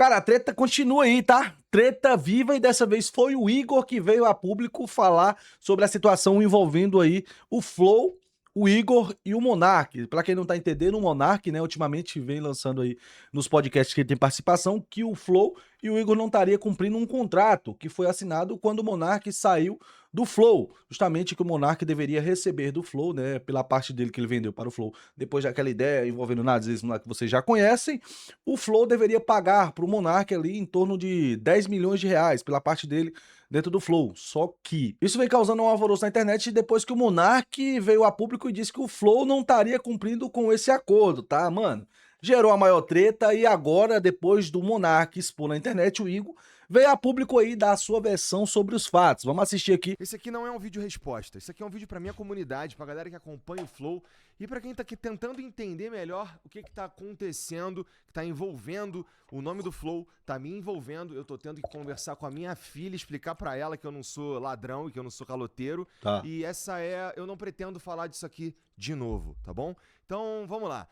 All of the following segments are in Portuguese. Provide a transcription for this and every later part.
Cara, a treta continua aí, tá? Treta viva e dessa vez foi o Igor que veio a público falar sobre a situação envolvendo aí o Flow, o Igor e o Monark. Pra quem não tá entendendo, o Monark, né, ultimamente vem lançando aí nos podcasts que ele tem participação que o Flow e o Igor não estaria cumprindo um contrato que foi assinado quando o Monark saiu do Flow. Justamente que o Monark deveria receber do Flow, né, pela parte dele que ele vendeu para o Flow. Depois daquela ideia envolvendo o nazismo lá que vocês já conhecem, o Flow deveria pagar para o Monark ali em torno de 10 milhões de reais pela parte dele dentro do Flow. Só que isso vem causando um alvoroço na internet depois que o Monark veio a público e disse que o Flow não estaria cumprindo com esse acordo, tá, mano? Gerou a maior treta e agora, depois do Monark expor na internet, o Igor veio a público aí dar a sua versão sobre os fatos. Vamos assistir aqui. Esse aqui não é um vídeo resposta, esse aqui é um vídeo pra minha comunidade, pra galera que acompanha o Flow e pra quem tá aqui tentando entender melhor o que tá acontecendo, que tá envolvendo o nome do Flow, tá me envolvendo, eu tô tendo que conversar com a minha filha, explicar pra ela que eu não sou ladrão e que eu não sou caloteiro, e eu não pretendo falar disso aqui de novo, tá bom? Então, vamos lá.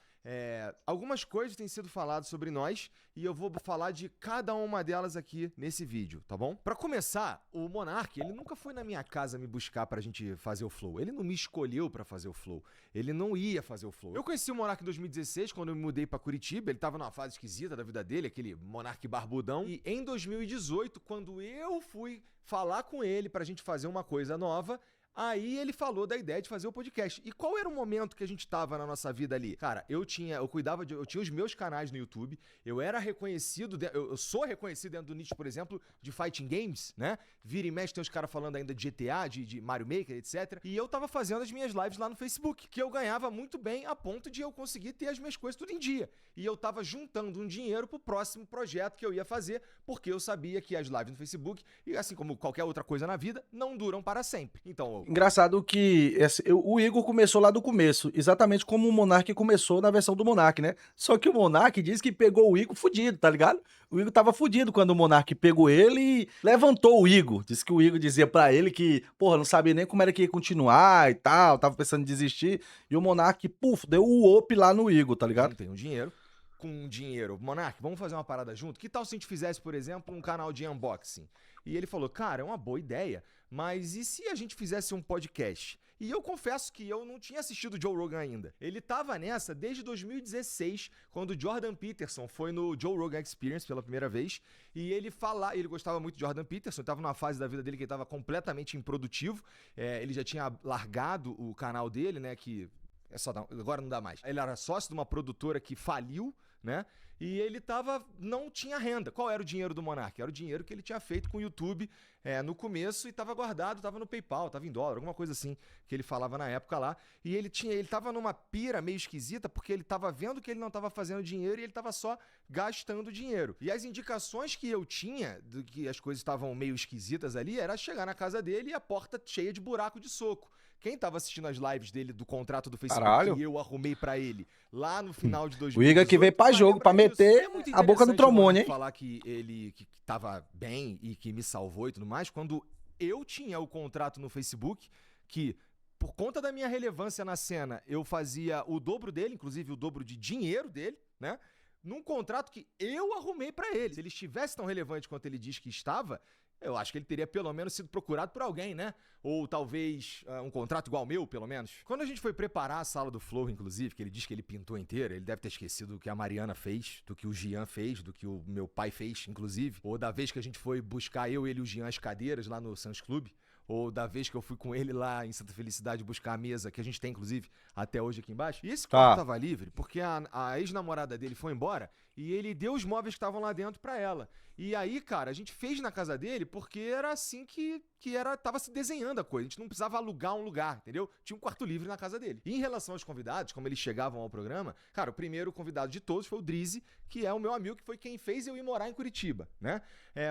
Algumas coisas têm sido faladas sobre nós e eu vou falar de cada uma delas aqui nesse vídeo, tá bom? Pra começar, o Monark, ele nunca foi na minha casa me buscar pra gente fazer o Flow. Ele não me escolheu pra fazer o Flow. Ele não ia fazer o Flow. Eu conheci o Monark em 2016, quando eu me mudei pra Curitiba. Ele tava numa fase esquisita da vida dele, aquele Monark barbudão. E em 2018, quando eu fui falar com ele pra gente fazer uma coisa nova, aí ele falou da ideia de fazer o podcast. E qual era o momento que a gente tava na nossa vida ali? Cara, eu tinha os meus canais no YouTube, eu era reconhecido, eu sou reconhecido dentro do nicho, por exemplo, de fighting games, né? Vira e mexe tem os caras falando ainda de GTA, de Mario Maker, etc. E eu tava fazendo as minhas lives lá no Facebook, que eu ganhava muito bem a ponto de eu conseguir ter as minhas coisas tudo em dia. E eu tava juntando um dinheiro pro próximo projeto que eu ia fazer, porque eu sabia que as lives no Facebook, e assim como qualquer outra coisa na vida, não duram para sempre. Então, Engraçado que o Igor começou lá do começo, exatamente como o Monark começou na versão do Monark, né? Só que o Monark diz que pegou o Igor fudido, tá ligado? O Igor tava fudido quando o Monark pegou ele e levantou o Igor. Disse que o Igor dizia pra ele que, porra, não sabia nem como era que ia continuar e tal, tava pensando em desistir. E o Monark, puf, deu o up lá no Igor, tá ligado? não tenho dinheiro. Com dinheiro, Monark, vamos fazer uma parada junto? Que tal se a gente fizesse, por exemplo, um canal de unboxing? E ele falou, cara, é uma boa ideia, mas e se a gente fizesse um podcast? E eu confesso que eu não tinha assistido o Joe Rogan ainda. Ele tava nessa desde 2016, quando o Jordan Peterson foi no Joe Rogan Experience pela primeira vez, e ele gostava muito de Jordan Peterson, tava numa fase da vida dele que ele tava completamente improdutivo, ele já tinha largado o canal dele, né, que agora não dá mais. Ele era sócio de uma produtora que faliu, né? E ele não tinha renda. Qual era o dinheiro do Monark? Era o dinheiro que ele tinha feito com o YouTube no começo e tava guardado, tava no PayPal, tava em dólar, alguma coisa assim que ele falava na época lá. E ele tava numa pira meio esquisita porque ele tava vendo que ele não tava fazendo dinheiro e ele tava só gastando dinheiro. E as indicações que eu tinha de que as coisas estavam meio esquisitas ali era chegar na casa dele e a porta cheia de buraco de soco. Quem tava assistindo as lives dele do contrato do Facebook Caralho. que eu arrumei pra ele lá no final de 2018... O Igor que veio pra jogo, pra meter a boca no trombone, hein? Falar que ele que tava bem e que me salvou e tudo mais, quando eu tinha o contrato no Facebook, que por conta da minha relevância na cena, eu fazia o dobro dele, inclusive o dobro de dinheiro dele, né? Num contrato que eu arrumei pra ele. Se ele estivesse tão relevante quanto ele diz que estava, eu acho que ele teria pelo menos sido procurado por alguém, né? Ou talvez um contrato igual ao meu, pelo menos. Quando a gente foi preparar a sala do Flow, inclusive, que ele diz que ele pintou inteira, ele deve ter esquecido do que a Mariana fez, do que o Gian fez, do que o meu pai fez, inclusive. Ou da vez que a gente foi buscar ele e o Gian as cadeiras lá no Suns Club. Ou da vez que eu fui com ele lá em Santa Felicidade buscar a mesa, que a gente tem, inclusive, até hoje aqui embaixo. E esse quarto tava livre, porque a ex-namorada dele foi embora e ele deu os móveis que estavam lá dentro pra ela. E aí, cara, a gente fez na casa dele porque era assim que tava se desenhando a coisa. A gente não precisava alugar um lugar, entendeu? Tinha um quarto livre na casa dele. E em relação aos convidados, como eles chegavam ao programa, cara, o primeiro convidado de todos foi o Drizzy, que é o meu amigo, que foi quem fez eu ir morar em Curitiba, né?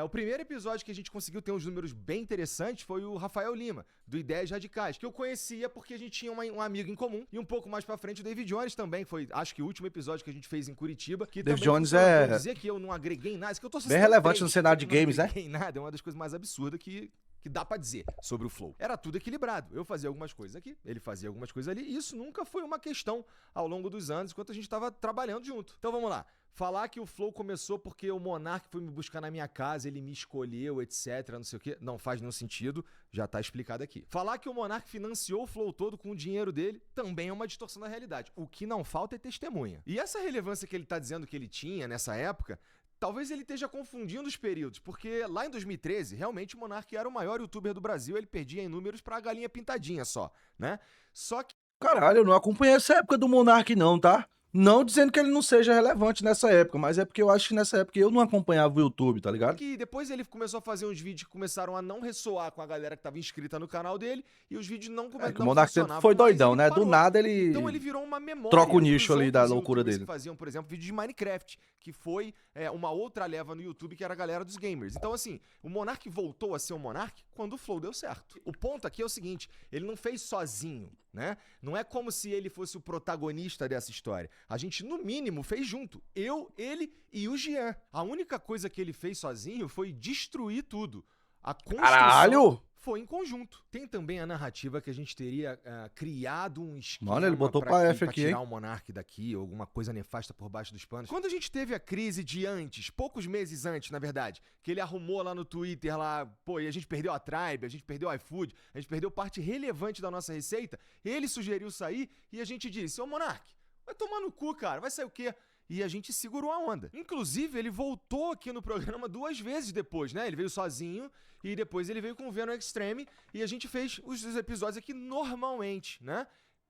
O primeiro episódio que a gente conseguiu ter uns números bem interessantes foi o Rafael Lima, do Ideias Radicais, que eu conhecia porque a gente tinha um amigo em comum. E um pouco mais pra frente o David Jones também, foi acho que o último episódio que a gente fez em Curitiba. Que David também Jones dizer que eu não agreguei nada, isso que eu tô bem relevante no cenário de não games, né? agreguei nada, é uma das coisas mais absurdas que dá pra dizer sobre o Flow. Era tudo equilibrado. Eu fazia algumas coisas aqui, ele fazia algumas coisas ali, e isso nunca foi uma questão ao longo dos anos, enquanto a gente tava trabalhando junto. Então vamos lá. Falar que o Flow começou porque o Monark foi me buscar na minha casa, ele me escolheu, etc, não sei o quê, não faz nenhum sentido, já tá explicado aqui. Falar que o Monark financiou o Flow todo com o dinheiro dele também é uma distorção da realidade. O que não falta é testemunha. E essa relevância que ele tá dizendo que ele tinha nessa época, talvez ele esteja confundindo os períodos, porque lá em 2013, realmente o Monark era o maior youtuber do Brasil, ele perdia em números pra galinha pintadinha só, né? Só que Caralho, eu não acompanhei essa época do Monark não, tá? Não dizendo que ele não seja relevante nessa época, mas é porque eu acho que nessa época eu não acompanhava o YouTube, tá ligado? depois ele começou a fazer uns vídeos que começaram a não ressoar com a galera que tava inscrita no canal dele, e os vídeos não É começaram que o não Monark sempre funcionavam foi mais, doidão, ele né? Do parou. nada Então ele ele virou uma memória troca o pros nicho ali da outros loucura youtubers dele. que faziam, por exemplo, vídeo de Minecraft, que foi uma outra leva no YouTube, que era a galera dos gamers. Então, assim, o Monark voltou a ser o Monark quando o Flow deu certo. O ponto aqui é o seguinte, ele não fez sozinho, né? Não é como se ele fosse o protagonista dessa história. A gente, no mínimo, fez junto. Eu, ele e o Jean. A única coisa que ele fez sozinho foi destruir tudo. A construção Caralho! foi em conjunto. Tem também a narrativa que a gente teria criado um esquema Mano, ele botou pra F aqui, tirar hein? o Monark daqui, ou alguma coisa nefasta por baixo dos panos. Quando a gente teve a crise de antes, poucos meses antes, na verdade, que ele arrumou lá no Twitter, lá, pô, e a gente perdeu a Tribe, a gente perdeu o iFood, a gente perdeu parte relevante da nossa receita, ele sugeriu sair e a gente disse, ô Monark, vai tomar no cu, cara, vai sair o quê? E a gente segurou a onda. Inclusive, ele voltou aqui no programa 2 vezes depois, né? Ele veio sozinho e depois ele veio com o Venom Extreme e a gente fez os episódios aqui normalmente, né?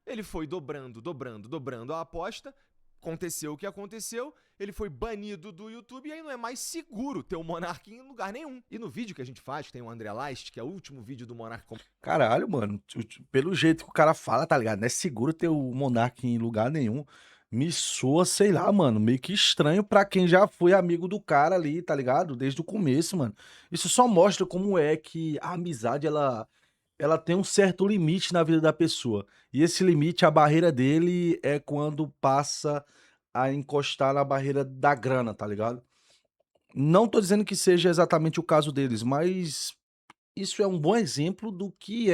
Ele foi dobrando a aposta, aconteceu o que aconteceu, ele foi banido do YouTube e aí não é mais seguro ter o Monark em lugar nenhum. E no vídeo que a gente faz, que tem o André Last, que é o último vídeo do Monark. Caralho, mano. Pelo jeito que o cara fala, tá ligado? Não é seguro ter o Monark em lugar nenhum. Me soa, sei lá, mano, meio que estranho pra quem já foi amigo do cara ali, tá ligado? Desde o começo, mano. Isso só mostra como é que a amizade, ela tem um certo limite na vida da pessoa. E esse limite, a barreira dele é quando passa a encostar na barreira da grana, tá ligado? Não tô dizendo que seja exatamente o caso deles, mas isso é um bom exemplo do que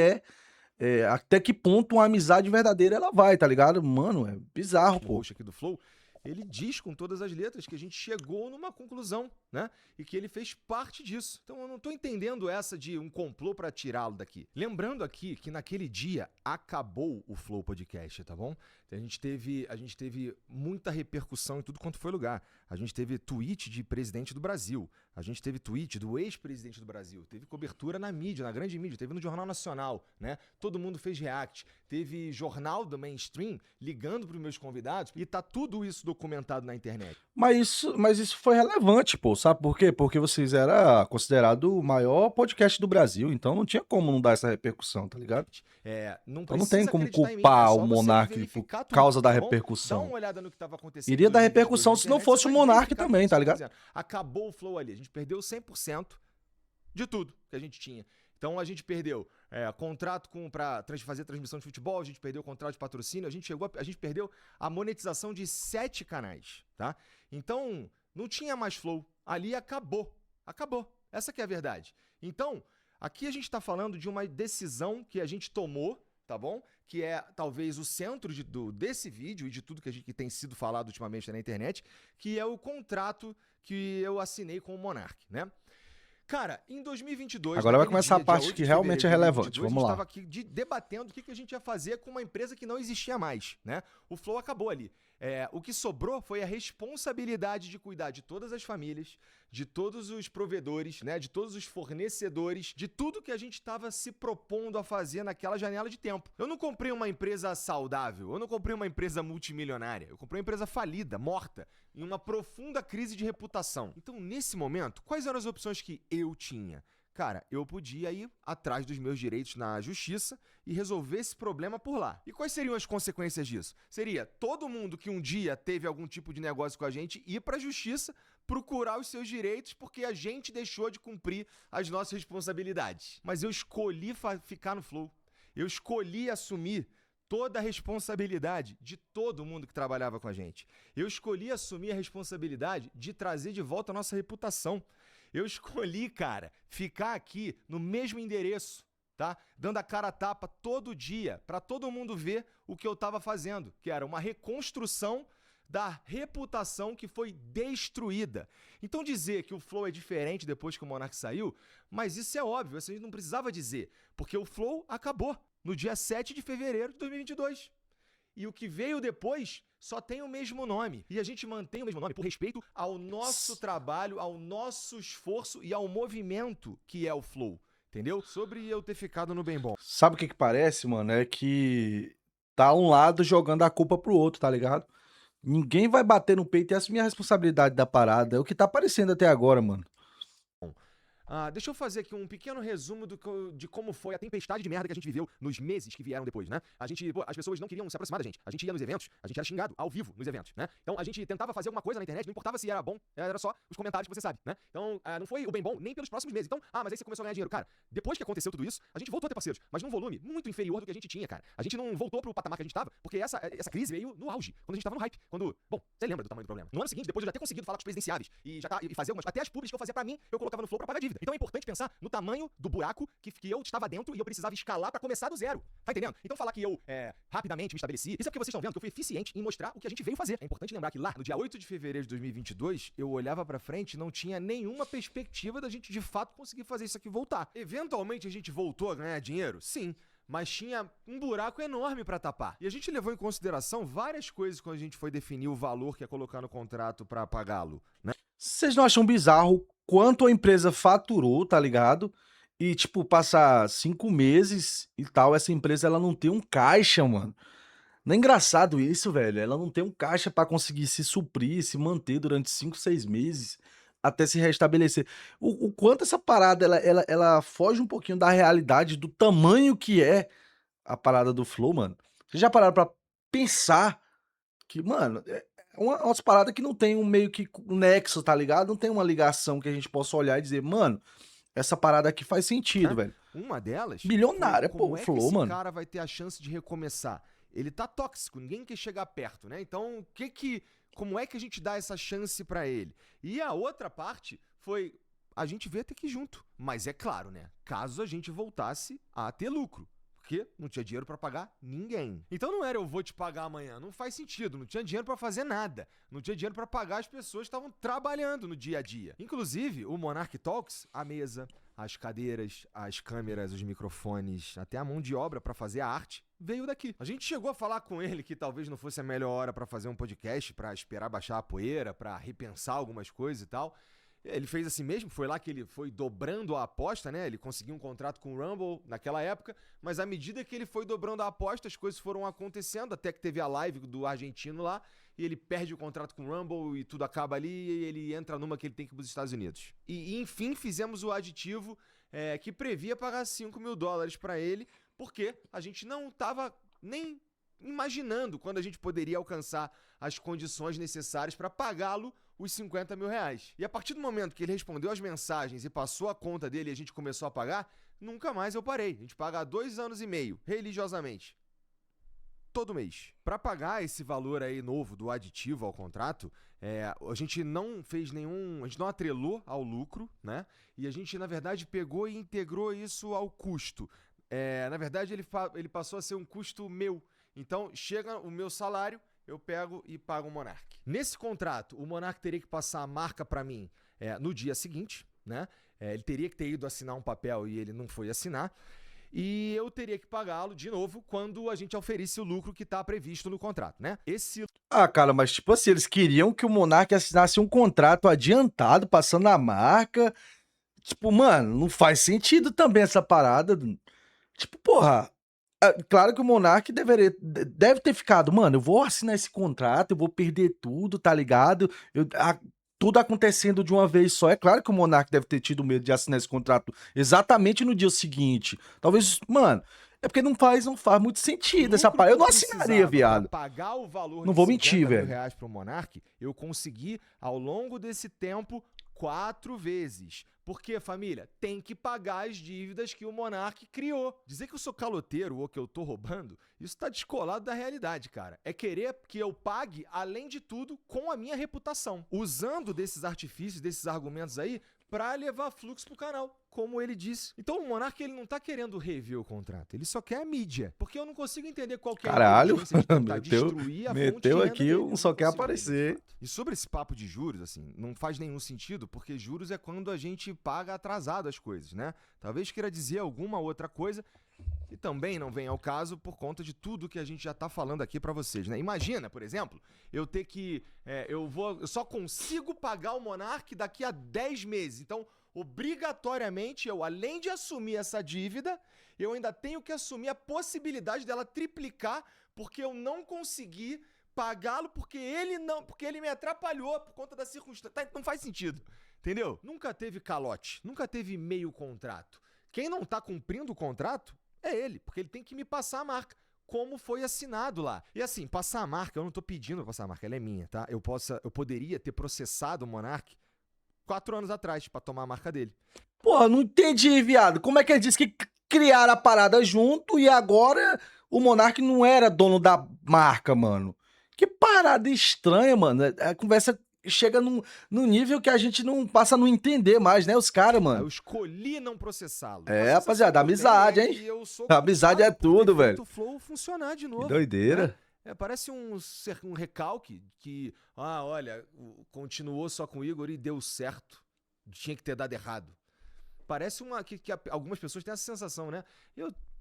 até que ponto uma amizade verdadeira ela vai, tá ligado? Mano, é bizarro, O pô. host aqui do Flow, ele diz com todas as letras que a gente chegou numa conclusão, né? E que ele fez parte disso. Então eu não tô entendendo essa de um complô pra tirá-lo daqui. Lembrando aqui que naquele dia acabou o Flow Podcast, tá bom? A gente teve muita repercussão em tudo quanto foi lugar. A gente teve tweet de presidente do Brasil. A gente teve tweet do ex-presidente do Brasil. Teve cobertura na mídia, na grande mídia. Teve no Jornal Nacional, né? Todo mundo fez react. Teve jornal do mainstream ligando pros meus convidados. E tá tudo isso documentado na internet. Mas isso foi relevante, pô. Sabe por quê? Porque vocês eram considerado o maior podcast do Brasil. Então não tinha como não dar essa repercussão, tá ligado? Não Então não tem precisa como acreditar em mim, culpar é só o você Monark por verificar tudo, causa da tá bom? Dá repercussão. uma olhada no que estava acontecendo. Iria em dar 2022 repercussão na se não internet, fosse você o vai Monark verificar também, tudo tá que eu tô ligado? dizendo. Acabou o Flow ali, a gente perdeu 100% de tudo que a gente tinha. Então a gente perdeu contrato para fazer transmissão de futebol, a gente perdeu o contrato de patrocínio, a gente perdeu a monetização de 7 canais, tá? Então não tinha mais Flow, ali acabou. Essa que é a verdade. Então, aqui a gente tá falando de uma decisão que a gente tomou, tá bom? Que é talvez o centro desse vídeo e de tudo que tem sido falado ultimamente na internet, que é o contrato que eu assinei com o Monark, né? Cara, em 2022... Agora vai naquele começar a dia parte 8 que de realmente é fevereiro de relevante. 2022, Vamos a lá. gente tava aqui debatendo o que a gente ia fazer com uma empresa que não existia mais, né? O Flow acabou ali. O que sobrou foi a responsabilidade de cuidar de todas as famílias, de todos os provedores, né, de todos os fornecedores, de tudo que a gente estava se propondo a fazer naquela janela de tempo. Eu não comprei uma empresa saudável, eu não comprei uma empresa multimilionária, eu comprei uma empresa falida, morta, em uma profunda crise de reputação. Então, nesse momento, quais eram as opções que eu tinha? Cara, eu podia ir atrás dos meus direitos na justiça e resolver esse problema por lá. E quais seriam as consequências disso? Seria todo mundo que um dia teve algum tipo de negócio com a gente ir pra justiça procurar os seus direitos porque a gente deixou de cumprir as nossas responsabilidades. Mas eu escolhi ficar no Flow. Eu escolhi assumir toda a responsabilidade de todo mundo que trabalhava com a gente. Eu escolhi assumir a responsabilidade de trazer de volta a nossa reputação. Eu escolhi, cara, ficar aqui no mesmo endereço, tá? Dando a cara a tapa todo dia, pra todo mundo ver o que eu tava fazendo, que era uma reconstrução da reputação que foi destruída. Então dizer que o Flow é diferente depois que o Monark saiu, mas isso é óbvio, a gente não precisava dizer, porque o Flow acabou no dia 7 de fevereiro de 2022. E o que veio depois só tem o mesmo nome. E a gente mantém o mesmo nome por respeito ao nosso trabalho, ao nosso esforço e ao movimento que é o Flow. Entendeu? Sobre eu ter ficado no bem bom. Sabe o que que parece, mano? É que tá um lado jogando a culpa pro outro, tá ligado? Ninguém vai bater no peito e assumir a responsabilidade da parada. É o que tá aparecendo até agora, mano. Deixa eu fazer aqui um pequeno resumo de como foi a tempestade de merda que a gente viveu nos meses que vieram depois, né? As pessoas não queriam se aproximar da gente. A gente ia nos eventos, a gente era xingado ao vivo nos eventos, né? Então a gente tentava fazer alguma coisa na internet, não importava se era bom, era só os comentários que você sabe, né? Então não foi o bem bom nem pelos próximos meses. Então, mas aí você começou a ganhar dinheiro. Cara, depois que aconteceu tudo isso, a gente voltou a ter parceiros, mas num volume muito inferior do que a gente tinha, cara. A gente não voltou pro patamar que a gente tava, porque essa crise veio no auge, quando a gente tava no hype. Bom, você lembra do tamanho do problema. No ano seguinte, depois de eu já ter conseguido falar com os presidenciáveis e fazer algumas, até as públicas que eu fazia pra mim, eu colocava no Flow pra pagar dívida. Então é importante pensar no tamanho do buraco que eu estava dentro e eu precisava escalar pra começar do zero. Tá entendendo? Então falar que eu rapidamente me estabeleci, isso é porque vocês estão vendo que eu fui eficiente em mostrar o que a gente veio fazer. É importante lembrar que lá, no dia 8 de fevereiro de 2022, eu olhava pra frente e não tinha nenhuma perspectiva da gente de fato conseguir fazer isso aqui voltar. Eventualmente a gente voltou a ganhar dinheiro? Sim. Mas tinha um buraco enorme pra tapar. E a gente levou em consideração várias coisas quando a gente foi definir o valor que ia colocar no contrato pra pagá-lo, né? Vocês não acham bizarro quanto a empresa faturou, tá ligado? E, tipo, passar 5 meses e tal, essa empresa ela não tem um caixa, mano. Não é engraçado isso, velho? Ela não tem um caixa pra conseguir se suprir, se manter durante 5, 6 meses até se restabelecer. O quanto essa parada ela foge um pouquinho da realidade, do tamanho que é a parada do Flow, mano. Vocês já pararam pra pensar que, mano, umas paradas que não tem um meio que um nexo, tá ligado? Não tem uma ligação que a gente possa olhar e dizer, mano, essa parada aqui faz sentido, velho. Uma delas Bilionária, foi pô, como o é que Flow, esse mano. cara vai ter a chance de recomeçar? Ele tá tóxico, ninguém quer chegar perto, né? Então, como é que a gente dá essa chance pra ele? E a outra parte foi a gente ver até que junto. Mas é claro, né? Caso a gente voltasse a ter lucro. Porque não tinha dinheiro pra pagar ninguém. Então não era eu vou te pagar amanhã, não faz sentido, não tinha dinheiro pra fazer nada. Não tinha dinheiro pra pagar as pessoas que estavam trabalhando no dia a dia. Inclusive, o Monark Talks, a mesa, as cadeiras, as câmeras, os microfones, até a mão de obra pra fazer a arte, veio daqui. A gente chegou a falar com ele que talvez não fosse a melhor hora pra fazer um podcast, pra esperar baixar a poeira, pra repensar algumas coisas e tal. Ele fez assim mesmo, foi lá que ele foi dobrando a aposta, né? Ele conseguiu um contrato com o Rumble naquela época, mas à medida que ele foi dobrando a aposta, as coisas foram acontecendo, até que teve a live do argentino lá, e ele perde o contrato com o Rumble e tudo acaba ali, e ele entra numa que ele tem que ir para os Estados Unidos. E enfim, fizemos o aditivo que previa pagar $5 mil para ele, porque a gente não estava nem imaginando quando a gente poderia alcançar as condições necessárias para pagá-lo os R$50 mil. E a partir do momento que ele respondeu as mensagens e passou a conta dele e a gente começou a pagar, nunca mais eu parei. A gente paga há 2 anos e meio, religiosamente. Todo mês. Para pagar esse valor aí novo do aditivo ao contrato, a gente não fez a gente não atrelou ao lucro, né? E a gente, na verdade, pegou e integrou isso ao custo. Na verdade, ele passou a ser um custo meu. Então, chega o meu salário, eu pego e pago o Monark. Nesse contrato, o Monark teria que passar a marca para mim no dia seguinte, né? Ele teria que ter ido assinar um papel e ele não foi assinar. E eu teria que pagá-lo de novo quando a gente oferisse o lucro que está previsto no contrato, né? Ah, cara, mas tipo assim, eles queriam que o Monark assinasse um contrato adiantado, passando a marca. Tipo, mano, não faz sentido também essa parada. Tipo, porra. Claro que o Monark deve ter ficado, mano, eu vou assinar esse contrato, eu vou perder tudo, tá ligado? Tudo acontecendo de uma vez só. É claro que o Monark deve ter tido medo de assinar esse contrato exatamente no dia seguinte. Talvez, mano, é porque não faz muito sentido essa parada. Eu não assinaria, viado. Pagar o valor não de vou mentir, R$50 velho. mil pro Monark, eu consegui, ao longo desse tempo, 4 vezes. Porque, família, tem que pagar as dívidas que o Monark criou. Dizer que eu sou caloteiro ou que eu tô roubando, isso tá descolado da realidade, cara. É querer que eu pague, além de tudo, com a minha reputação. Usando desses artifícios, desses argumentos aí, pra levar fluxo pro canal, como ele disse. Então o Monark, ele não tá querendo rever o contrato, ele só quer a mídia. Porque eu não consigo entender qual que é a Caralho, inteligência de tentar destruir a fonte de meteu renda aqui, dele. um Eu só não quer consigo aparecer. entender, de fato. E sobre esse papo de juros, assim, não faz nenhum sentido, porque juros é quando a gente paga atrasado as coisas, né? Talvez queira dizer alguma outra coisa, e também não vem ao caso por conta de tudo que a gente já tá falando aqui pra vocês, né? Imagina, por exemplo, eu ter que... eu só consigo pagar o Monark daqui a 10 meses. Então, obrigatoriamente, eu, além de assumir essa dívida, eu ainda tenho que assumir a possibilidade dela triplicar, porque eu não consegui pagá-lo, porque ele me atrapalhou por conta da circunstância. Não faz sentido, entendeu? Nunca teve calote, nunca teve meio contrato. Quem não tá cumprindo o contrato é ele, porque ele tem que me passar a marca, como foi assinado lá. E assim, passar a marca, eu não tô pedindo pra passar a marca, ela é minha, tá? Eu poderia ter processado o Monark 4 anos atrás pra tomar a marca dele. Porra, não entendi, viado. Como é que ele disse que criaram a parada junto e agora o Monark não era dono da marca, mano? Que parada estranha, mano. A conversa chega num nível que a gente não passa a não entender mais, né? Os caras, Aí eu mano. escolhi não processá-lo. É, A sensação rapaziada, que eu amizade, tenho é hein? que eu sou Amizade é culpado por ter tudo, feito velho. o Flow funcionar de Que novo. doideira. Parece um recalque que, olha, continuou só com o Igor e deu certo. Tinha que ter dado errado. Parece que algumas pessoas têm essa sensação, né?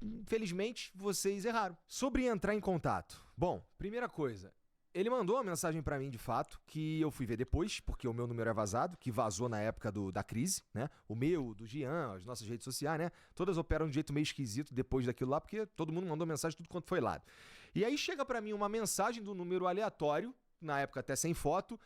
Infelizmente, vocês erraram. Sobre entrar em contato. Bom, primeira coisa. Ele mandou uma mensagem pra mim, de fato, que eu fui ver depois, porque o meu número é vazado, que vazou na época da crise, né? O meu, do Gian, as nossas redes sociais, né? Todas operam de um jeito meio esquisito depois daquilo lá, porque todo mundo mandou mensagem tudo quanto foi lado. E aí chega pra mim uma mensagem do número aleatório, na época até sem foto,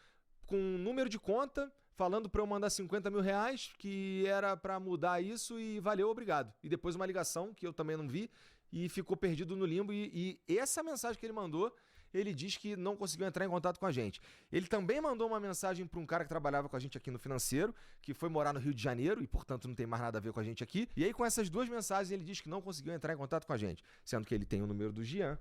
com um número de conta, falando pra eu mandar 50 mil reais, que era pra mudar isso e valeu, obrigado. E depois uma ligação, que eu também não vi, e ficou perdido no limbo. E essa mensagem que ele mandou, ele diz que não conseguiu entrar em contato com a gente. Ele também mandou uma mensagem para um cara que trabalhava com a gente aqui no Financeiro, que foi morar no Rio de Janeiro e, portanto, não tem mais nada a ver com a gente aqui. E aí, com essas duas mensagens, ele diz que não conseguiu entrar em contato com a gente. Sendo que ele tem o número do Gian,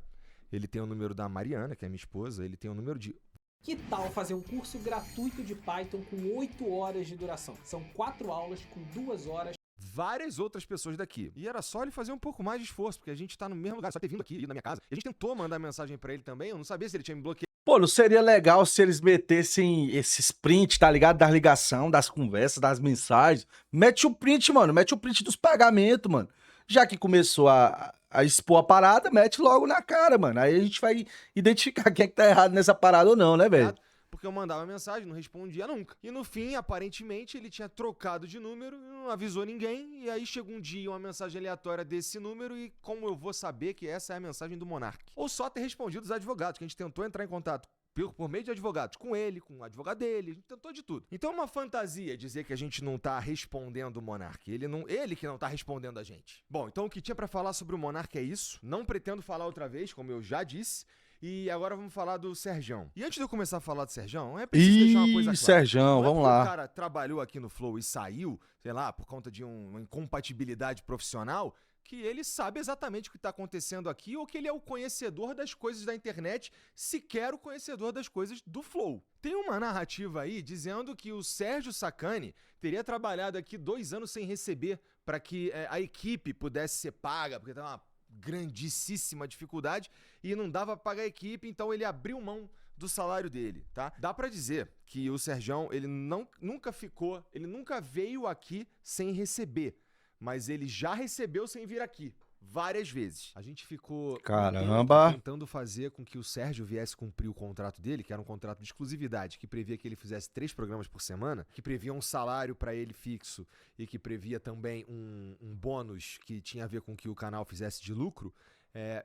ele tem o número da Mariana, que é minha esposa, ele tem o número de... Que tal fazer um curso gratuito de Python com 8 horas de duração? São 4 aulas com 2 horas. Várias outras pessoas daqui. E era só ele fazer um pouco mais de esforço, porque a gente tá no mesmo lugar, só ter vindo aqui na minha casa. E a gente tentou mandar mensagem pra ele também, eu não sabia se ele tinha me bloqueado. Pô, não seria legal se eles metessem esses print, tá ligado? Das ligação, das conversas, das mensagens. Mete o print, mano. Mete o print dos pagamentos, mano. Já que começou a expor a parada, mete logo na cara, mano. Aí a gente vai identificar quem é que tá errado nessa parada ou não, né, velho? Porque eu mandava mensagem, não respondia nunca. E no fim, aparentemente, ele tinha trocado de número, não avisou ninguém, e aí chegou um dia uma mensagem aleatória desse número, e como eu vou saber que essa é a mensagem do Monark? Ou só ter respondido os advogados, que a gente tentou entrar em contato por meio de advogados, com ele, com o advogado dele, a gente tentou de tudo. Então é uma fantasia dizer que a gente não tá respondendo o Monark. Ele que não tá respondendo a gente. Bom, então o que tinha pra falar sobre o Monark é isso. Não pretendo falar outra vez, como eu já disse. E agora vamos falar do Serjão. E antes de eu começar a falar do Serjão, é preciso deixar uma coisa clara. Serjão, Não é vamos porque lá. o cara trabalhou aqui no Flow e saiu, sei lá, por conta de uma incompatibilidade profissional, que ele sabe exatamente o que está acontecendo aqui ou que ele é o conhecedor das coisas da internet, sequer o conhecedor das coisas do Flow. Tem uma narrativa aí dizendo que o Sérgio Sacani teria trabalhado aqui 2 anos sem receber para que a equipe pudesse ser paga, porque tá uma grandíssima dificuldade e não dava pra pagar a equipe, então ele abriu mão do salário dele, tá? Dá pra dizer que o Serjão, ele nunca veio aqui sem receber, mas ele já recebeu sem vir aqui, várias vezes. A gente ficou Caramba! tentando fazer com que o Sérgio viesse cumprir o contrato dele, que era um contrato de exclusividade, que previa que ele fizesse 3 programas por semana, que previa um salário pra ele fixo e que previa também um bônus que tinha a ver com que o canal fizesse de lucro.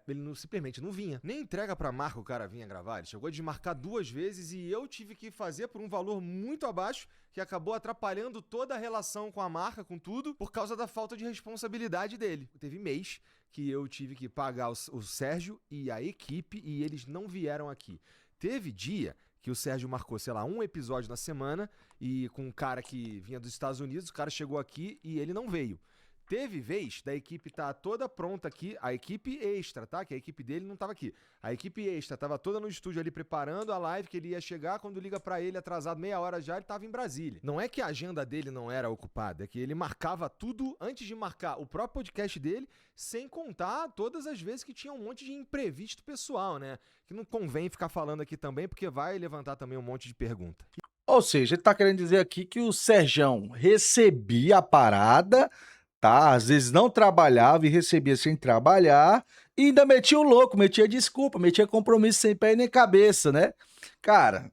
Ele simplesmente não vinha. Nem entrega pra marca o cara vinha gravar. Ele chegou a desmarcar 2 vezes e eu tive que fazer por um valor muito abaixo, que acabou atrapalhando toda a relação com a marca, com tudo, por causa da falta de responsabilidade dele. Teve mês que eu tive que pagar o Sérgio e a equipe e eles não vieram aqui. Teve dia que o Sérgio marcou, sei lá, um episódio na semana e com um cara que vinha dos Estados Unidos, o cara chegou aqui e ele não veio. teve vez da equipe tá toda pronta aqui, a equipe extra, tá? Que a equipe dele não tava aqui. A equipe extra tava toda no estúdio ali preparando a live que ele ia chegar, quando liga pra ele atrasado meia hora já, ele tava em Brasília. Não é que a agenda dele não era ocupada, é que ele marcava tudo antes de marcar o próprio podcast dele, sem contar todas as vezes que tinha um monte de imprevisto pessoal, né? Que não convém ficar falando aqui também, porque vai levantar também um monte de pergunta. Ou seja, ele tá querendo dizer aqui que o Serjão recebia a parada, tá? Às vezes não trabalhava e recebia sem trabalhar, e ainda metia o louco, metia desculpa, metia compromisso sem pé e nem cabeça, né? Cara,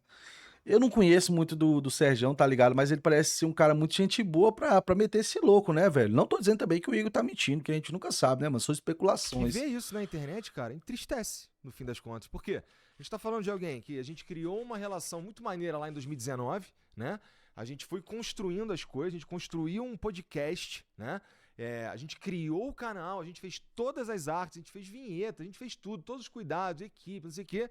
eu não conheço muito do Serjão, tá ligado? Mas ele parece ser um cara muito gente boa pra meter esse louco, né, velho? Não tô dizendo também que o Igor tá mentindo, que a gente nunca sabe, né, mano? São E especulações. ver isso na internet, cara, entristece, no fim das contas. Por quê? A gente tá falando de alguém que a gente criou uma relação muito maneira lá em 2019, né? A gente foi construindo as coisas, a gente construiu um podcast, né? A gente criou o canal, a gente fez todas as artes, a gente fez vinheta, a gente fez tudo, todos os cuidados, equipe, não sei o quê.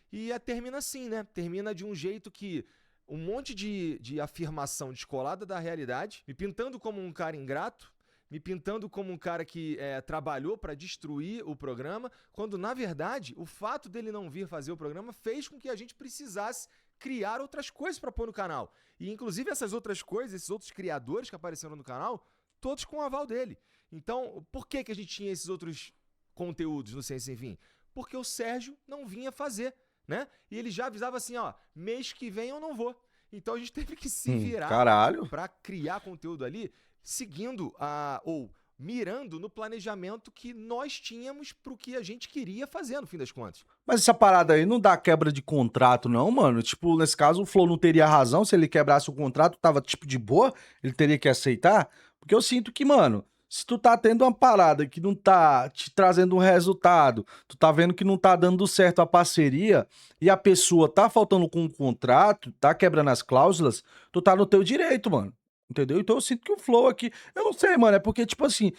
E termina assim, né? Termina de um jeito que um monte de afirmação descolada da realidade, me pintando como um cara ingrato, me pintando como um cara que trabalhou para destruir o programa, quando, na verdade, o fato dele não vir fazer o programa fez com que a gente precisasse criar outras coisas para pôr no canal. E, inclusive, essas outras coisas, esses outros criadores que apareceram no canal, todos com o aval dele. Então, por que a gente tinha esses outros conteúdos no Ciência Sem Fim? Porque o Sérgio não vinha fazer, né? E ele já avisava assim, ó, mês que vem eu não vou. Então a gente teve que se virar Caralho. para criar conteúdo ali, seguindo ou mirando no planejamento que nós tínhamos pro que a gente queria fazer, no fim das contas. Mas essa parada aí não dá quebra de contrato, não, mano? Tipo, nesse caso, o Flow não teria razão. Se ele quebrasse o contrato, tava, tipo, de boa, ele teria que aceitar. Porque eu sinto que, mano, se tu tá tendo uma parada que não tá te trazendo um resultado, tu tá vendo que não tá dando certo a parceria, e a pessoa tá faltando com o contrato, tá quebrando as cláusulas, tu tá no teu direito, mano. Entendeu? Então eu sinto que o Flow aqui. Eu não sei, mano, é porque, tipo assim.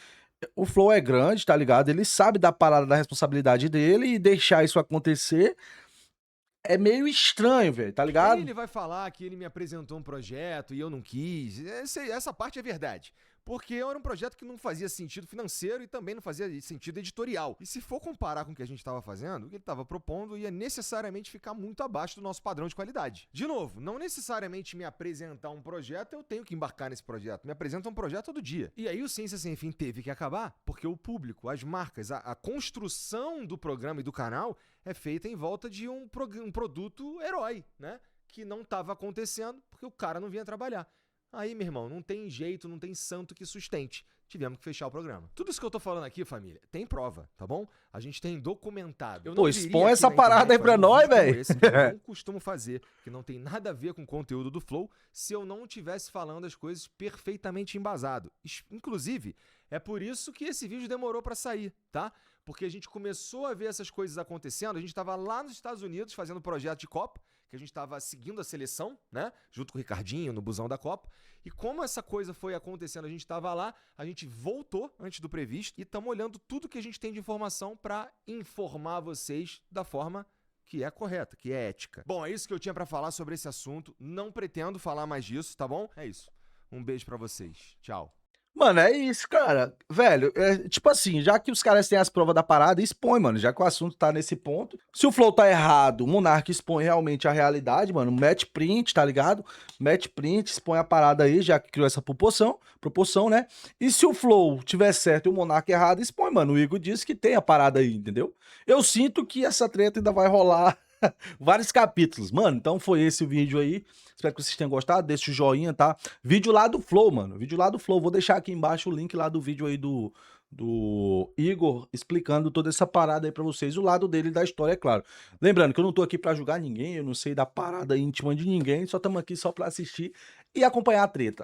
O Flow é grande, tá ligado? Ele sabe da parada da responsabilidade dele e deixar isso acontecer é meio estranho, velho, tá Aí ligado? ele vai falar que ele me apresentou um projeto e eu não quis. Essa parte é verdade. Porque era um projeto que não fazia sentido financeiro e também não fazia sentido editorial. E se for comparar com o que a gente estava fazendo, o que ele estava propondo ia necessariamente ficar muito abaixo do nosso padrão de qualidade. De novo, não necessariamente me apresentar um projeto, eu tenho que embarcar nesse projeto. Me apresenta um projeto todo dia. E aí o Ciência Sem Fim teve que acabar, porque o público, as marcas, a construção do programa e do canal é feita em volta de um produto herói, né? Que não estava acontecendo porque o cara não vinha trabalhar. Aí, meu irmão, não tem jeito, não tem santo que sustente. Tivemos que fechar o programa. Tudo isso que eu tô falando aqui, família, tem prova, tá bom? A gente tem documentado. Eu Pô, viria expõe aqui essa na parada internet aí pra fazer um nós, vídeo como velho. esse, que eu não costumo fazer, que não tem nada a ver com o conteúdo do Flow, se eu não estivesse falando as coisas perfeitamente embasado. Inclusive, é por isso que esse vídeo demorou pra sair, tá? Porque a gente começou a ver essas coisas acontecendo, a gente tava lá nos Estados Unidos fazendo projeto de Copa, que a gente estava seguindo a seleção, né? Junto com o Ricardinho, no busão da Copa. E como essa coisa foi acontecendo, a gente estava lá, a gente voltou antes do previsto e estamos olhando tudo que a gente tem de informação para informar vocês da forma que é correta, que é ética. Bom, é isso que eu tinha para falar sobre esse assunto. Não pretendo falar mais disso, tá bom? É isso. Um beijo para vocês. Tchau. Mano, é isso, cara. Velho, tipo assim, já que os caras têm as provas da parada, expõe, mano. Já que o assunto tá nesse ponto. Se o Flow tá errado, o Monark expõe realmente a realidade, mano. Mete print, tá ligado? Mete print, expõe a parada aí, já que criou essa proporção, né? E se o Flow tiver certo e o Monark errado, expõe, mano. O Igor disse que tem a parada aí, entendeu? Eu sinto que essa treta ainda vai rolar vários capítulos. Mano, então foi esse o vídeo aí. Espero que vocês tenham gostado. Deixa o joinha, tá? Vídeo lá do Flow, mano. Vídeo lá do Flow. Vou deixar aqui embaixo o link lá do vídeo aí do Igor explicando toda essa parada aí pra vocês. O lado dele da história, é claro. Lembrando que eu não tô aqui pra julgar ninguém. Eu não sei da parada íntima de ninguém. Só estamos aqui só pra assistir e acompanhar a treta.